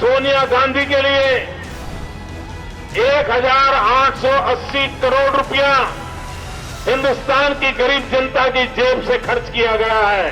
सोनिया गांधी के लिए 1,880 करोड़ रुपया हिंदुस्तान की गरीब जनता की जेब से खर्च किया गया है।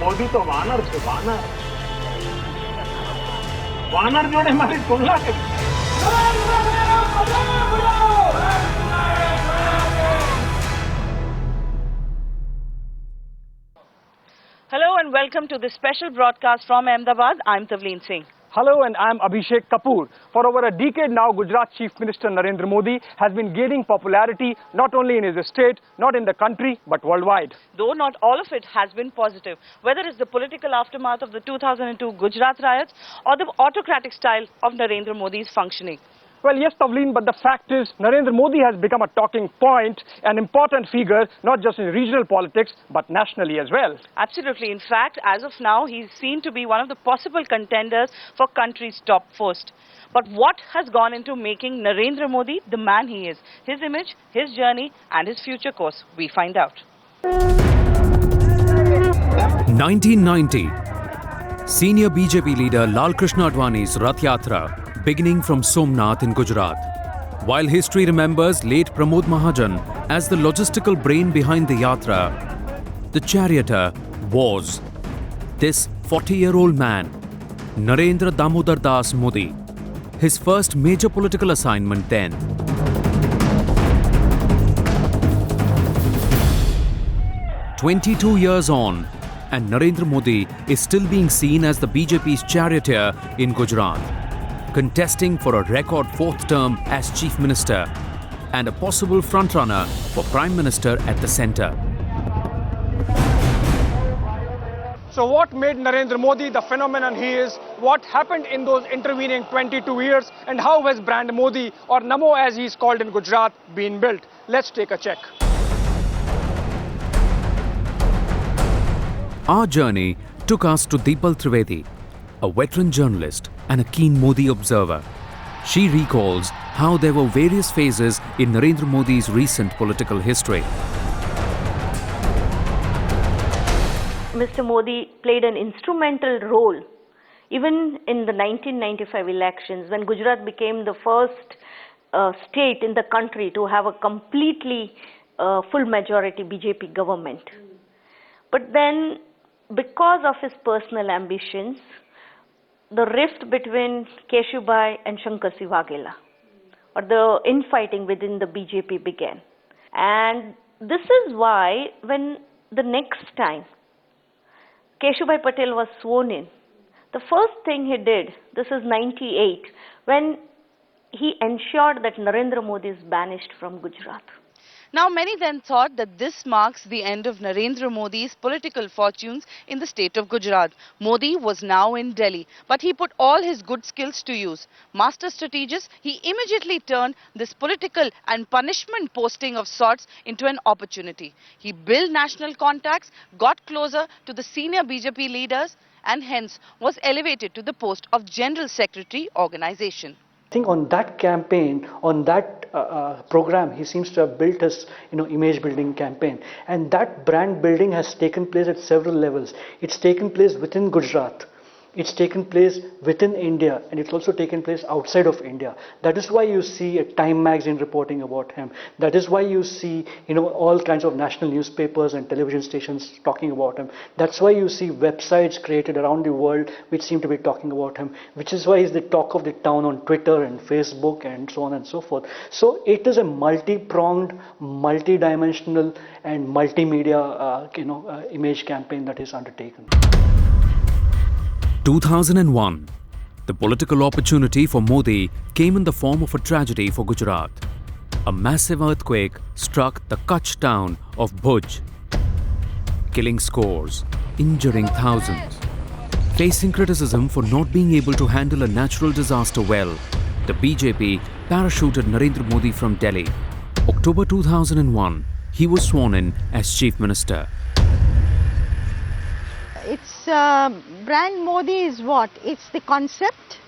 मोदी तो वानर थे, वानर जोड़े हमारी तुलना के। Hello and welcome to this special broadcast from Ahmedabad. I'm Tavleen Singh. Hello, and I'm Abhishek Kapoor. For over a decade now, Gujarat Chief Minister Narendra Modi has been gaining popularity not only in his state, not in the country, but worldwide. Though not all of it has been positive, whether it's the political aftermath of the 2002 Gujarat riots or the autocratic style of Narendra Modi's functioning. Well, yes, Tavleen, but the fact is, Narendra Modi has become a talking point, an important figure, not just in regional politics, but nationally as well. Absolutely. In fact, as of now, he's seen to be one of the possible contenders for country's top post. But what has gone into making Narendra Modi the man he is? His image, his journey, and his future course? We find out. 1990. Senior BJP leader Lal Krishna Advani's Rath Yatra, beginning from Somnath in Gujarat. While history remembers late Pramod Mahajan as the logistical brain behind the Yatra, the charioteer was this 40-year-old man, Narendra Damodar Das Modi. His first major political assignment then. "22 years on, and Narendra Modi is still being seen as the BJP's charioteer in Gujarat, contesting for a record fourth term as Chief Minister and a possible frontrunner for Prime Minister at the centre. So what made Narendra Modi the phenomenon he is? What happened in those intervening 22 years? And how has brand Modi, or Namo as he is called in Gujarat, been built? Let's take a check. Our journey took us to Deepal Trivedi, a veteran journalist and a keen Modi observer. She recalls how there were various phases in Narendra Modi's recent political history. Mr. Modi played an instrumental role even in the 1995 elections, when Gujarat became the first state in the country to have a completely full majority BJP government. But then, because of his personal ambitions, the rift between Keshubhai and Shankar Singh Waghela, or the infighting within the BJP began. And this is why when the next time Keshubhai Patel was sworn in, the first thing he did, this is 98, when he ensured that Narendra Modi is banished from Gujarat. Now, many then thought that this marks the end of Narendra Modi's political fortunes in the state of Gujarat. Modi was now in Delhi, but he put all his good skills to use. Master strategist, he immediately turned this political and punishment posting of sorts into an opportunity. He built national contacts, got closer to the senior BJP leaders, and hence was elevated to the post of General Secretary Organization. I think on that campaign, on that program, he seems to have built his image building campaign, and that brand building has taken place at several levels. It's taken place within Gujarat, it's taken place within India, and it's also taken place outside of India. That is why you see a Time magazine reporting about him. That is why you see all kinds of national newspapers and television stations talking about him. That's why you see websites created around the world which seem to be talking about him, which is why he's the talk of the town on Twitter and Facebook and so on and so forth. So it is a multi-pronged, multi-dimensional and multimedia image campaign that is undertaken. 2001. The political opportunity for Modi came in the form of a tragedy for Gujarat. A massive earthquake struck the Kutch town of Bhuj, killing scores, injuring thousands. Facing criticism for not being able to handle a natural disaster well, the BJP parachuted Narendra Modi from Delhi. October 2001, he was sworn in as Chief Minister. It's brand Modi is what? It's the concept,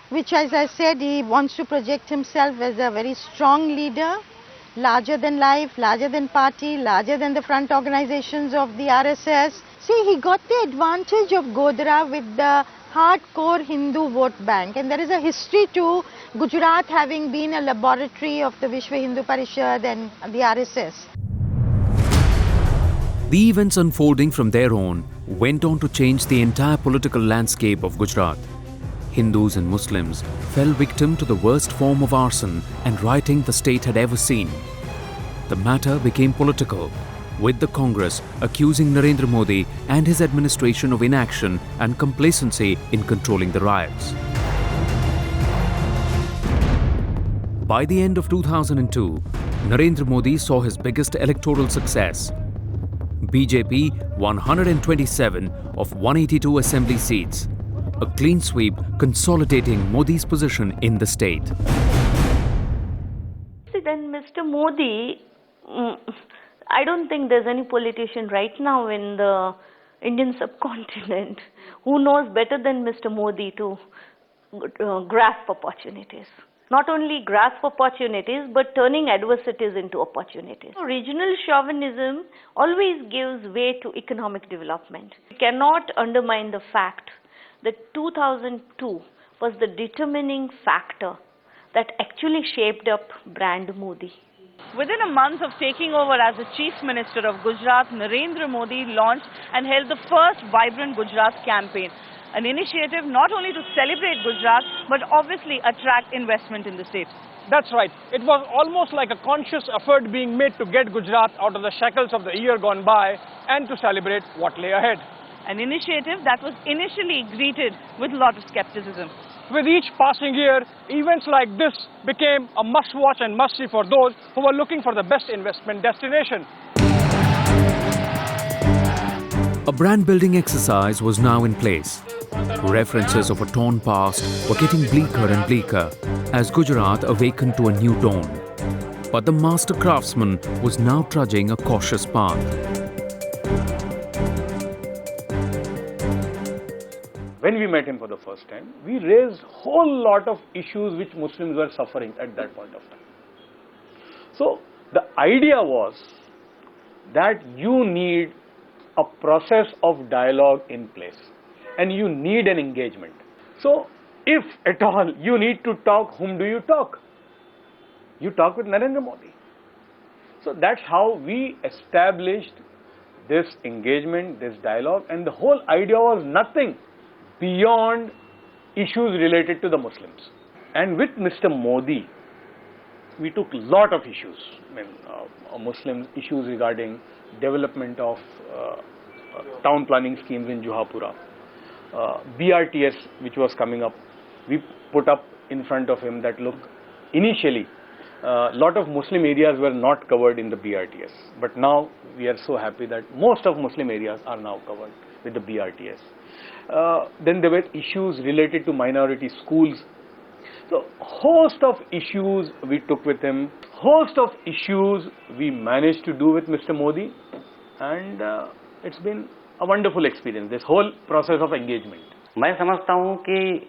which, as I said, he wants to project himself as a very strong leader, larger than life, larger than party, larger than the front organizations of the RSS. See, he got the advantage of Godhra with the hardcore Hindu vote bank, and there is a history to Gujarat having been a laboratory of the Vishwa Hindu Parishad and the RSS. The events unfolding from there on went on to change the entire political landscape of Gujarat. Hindus and Muslims fell victim to the worst form of arson and rioting the state had ever seen. The matter became political, with the Congress accusing Narendra Modi and his administration of inaction and complacency in controlling the riots. By the end of 2002, Narendra Modi saw his biggest electoral success. BJP won 127 of 182 assembly seats, a clean sweep consolidating Modi's position in the state. See, then Mr. Modi, I don't think there's any politician right now in the Indian subcontinent who knows better than Mr. Modi to grasp opportunities. Not only grasp opportunities, but turning adversities into opportunities. Regional chauvinism always gives way to economic development. We cannot undermine the fact that 2002 was the determining factor that actually shaped up brand Modi. Within a month of taking over as the Chief Minister of Gujarat, Narendra Modi launched and held the first Vibrant Gujarat campaign, an initiative not only to celebrate Gujarat, but obviously attract investment in the state. That's right. It was almost like a conscious effort being made to get Gujarat out of the shackles of the year gone by and to celebrate what lay ahead. An initiative that was initially greeted with a lot of skepticism. With each passing year, events like this became a must-watch and must-see for those who were looking for the best investment destination. A brand-building exercise was now in place. References of a torn past were getting bleaker and bleaker as Gujarat awakened to a new dawn. But the master craftsman was now trudging a cautious path. When we met him for the first time, we raised a whole lot of issues which Muslims were suffering at that point of time. So the idea was that you need a process of dialogue in place and you need an engagement. So if at all you need to talk, whom do you talk? You talk with Narendra Modi. So that's how we established this engagement, this dialogue, and the whole idea was nothing beyond issues related to the Muslims. And with Mr. Modi, we took a lot of issues, Muslim issues regarding development of town planning schemes in Juhapura, BRTS which was coming up. We put up in front of him that look, initially a lot of Muslim areas were not covered in the BRTS, but now we are so happy that most of Muslim areas are now covered with the BRTS. Then there were issues related to minority schools. So host of issues we took with him, host of issues we managed to do with Mr. Modi, and it's been a wonderful experience, this whole process of engagement. मैं समझता हूँ कि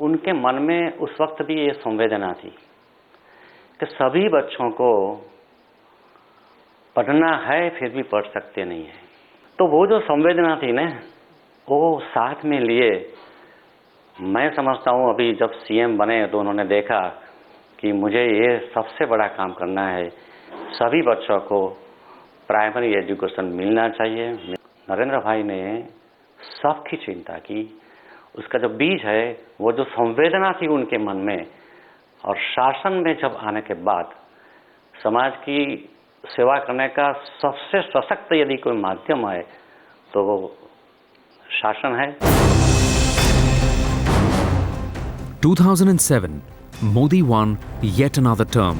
उनके मन में उस वक्त भी ये संवेदना थी कि सभी बच्चों को पढ़ना है फिर भी पढ़ सकते नहीं है। तो वो जो संवेदना थी ना, वो साथ में लिए मैं समझता हूँ अभी जब सीएम बने तो उन्होंने देखा कि मुझे ये सबसे बड़ा काम करना है, सभी बच्चों को प्राइमरी एजुकेशन मिलना चाहिए। नरेंद्र भाई ने सबकी चिंता की, उसका जो बीज है वो जो संवेदना थी उनके मन में, और शासन में जब आने के बाद समाज की सेवा करने का सबसे सशक्त यदि कोई माध्यम है तो वो शासन है। 2007, Modi won yet another term.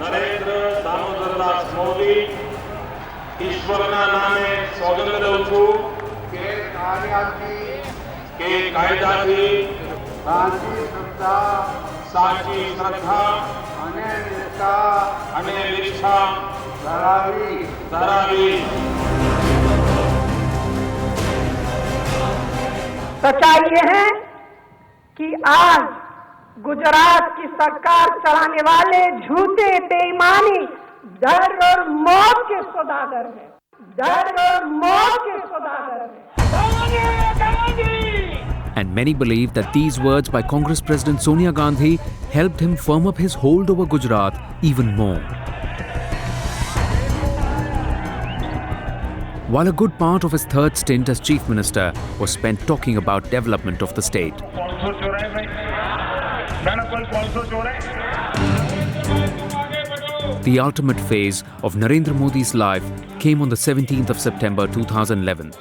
Narendra Damodardas Modi ઈશ્વરના નામે સોગંદ દઉં છું કે કાયદાથી સાચી શ્રદ્ધા અને નિષ્ઠા ધરાવી। सच्चाई ये है कि आज गुजरात की सरकार चलाने वाले झूठे बेईमानी डर और मौत के सौदागर हैं, डर और मौत के सौदागर हैं। And many believe that these words by Congress President Sonia Gandhi helped him firm up his hold over Gujarat even more. While a good part of his third stint as Chief Minister was spent talking about development of the state. The ultimate phase of Narendra Modi's life came on the 17th of September 2011,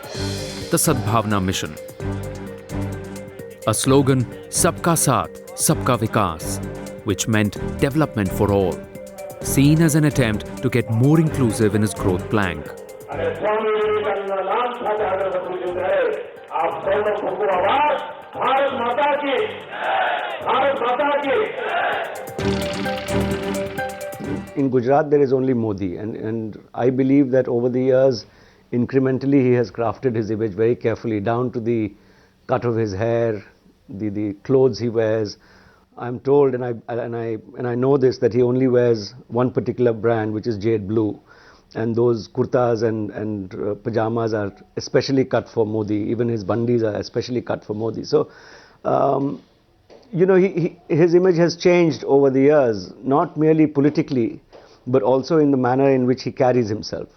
the Sadbhavna Mission. A slogan, Sabka Saath, Sabka Vikas, which meant development for all, seen as an attempt to get more inclusive in his growth plank. In Gujarat there is only Modi, and I believe that over the years incrementally he has crafted his image very carefully, down to the cut of his hair, the clothes he wears. I'm told, and I know this, that he only wears one particular brand, which is Jade Blue, and those kurtas and pajamas are especially cut for Modi. Even his bandis are especially cut for Modi. So, you know, his image has changed over the years, not merely politically, but also in the manner in which he carries himself.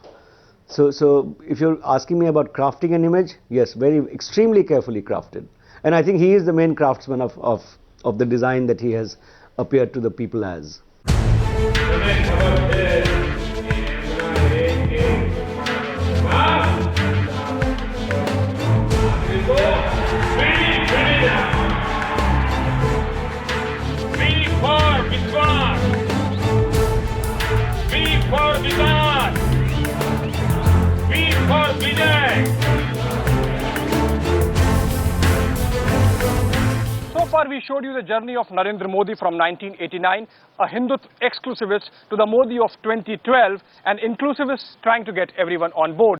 So if you're asking me about crafting an image, yes, extremely carefully crafted. And I think he is the main craftsman of the design that he has appeared to the people as. So far we showed you the journey of Narendra Modi from 1989, a Hindutva exclusivist, to the Modi of 2012, an inclusivist trying to get everyone on board.